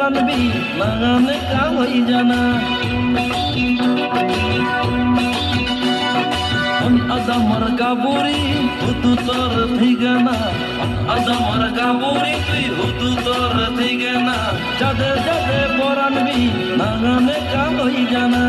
পরানবি লাগানে কা হই জানা আদামর গাবুরি হুতু তোর ঠিকানা আদামর গাবুরি তুই হুতু তোর ঠিকানা যাদে যাদে পরানবি লাগানে কা হই জানা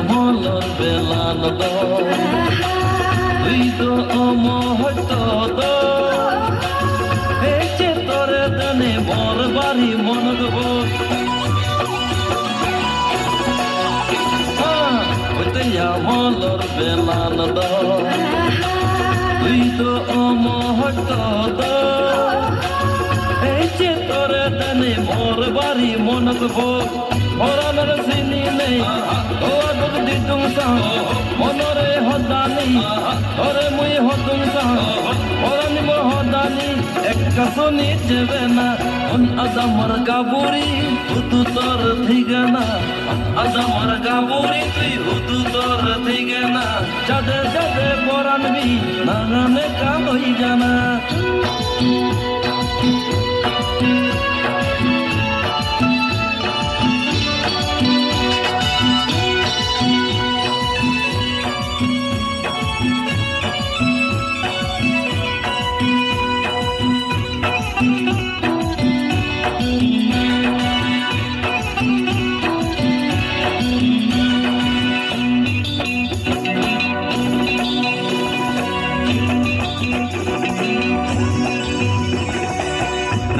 আমলর বেলান তুই তো অমহত বেঁচে তোরে দানে বর বাড়ি মন গব আমলর বেলান তুই তো অমহত বেঁচে তোরে দানে বর বাড়ি মন গব পরানের চিনি নেই দুঃখ দিতুং সাহ মনরে হদানি ধরে মুই হতুং সাহ পরানি মোর হদানি একটা শুনি যাবে না আদামর গাবুরি হুতু তোর ঠিকানা আদামর গাবুরি তুই হুতু তোর ঠিকানা যাদে যাদে পরানবি নাগানে কা হই জানা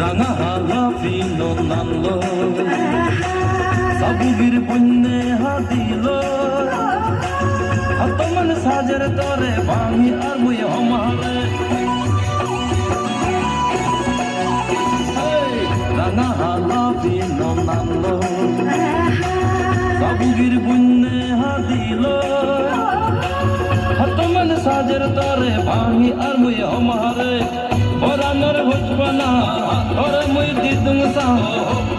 রাঙা হালাফিনো নানলো সাবুগির পুণ্যে হাদিল হাতমন সাজের তরে বাঙি আর মুই হমারে রাঙা হালাফিনো নানলো সাবুগির পুণ্যে হাদিল হাতমন সাজের তরে বাঙি আর মুই হমারে পরানর ভোজপানা ধরে মুই দিতুং সাহ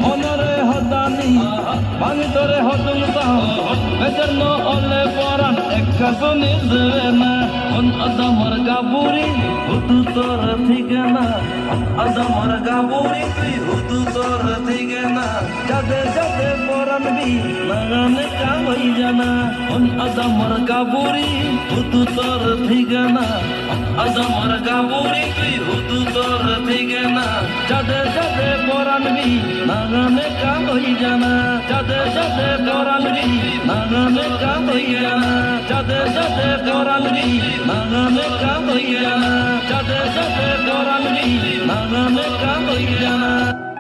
মনরে হদানি ভাঙি তোরে হতুং সাহ বেচার ন অলে পরান একটা শুনি দেবে না আদামর গাবুরি হুতু তোর ঠিকানা আদামর গাবুরি তুই হুতু তোর ঠিকানা যাদে যাদে পরানবি লাগানে কা হই জানা আদামর গাবুরি হুতু তোর ঠিকানা আদামর গাবুরি তুই হুতু তোর ঠিকানা যাদে যাদে পরানবি লাগানে কা হই জানা যাদে যাদে পরানবি লাগানে কা হই জানা যাদে যাদে পরানবি লাগানে কা হই জানা যাদে যাদে পরানবি লাগানে কা হই জানা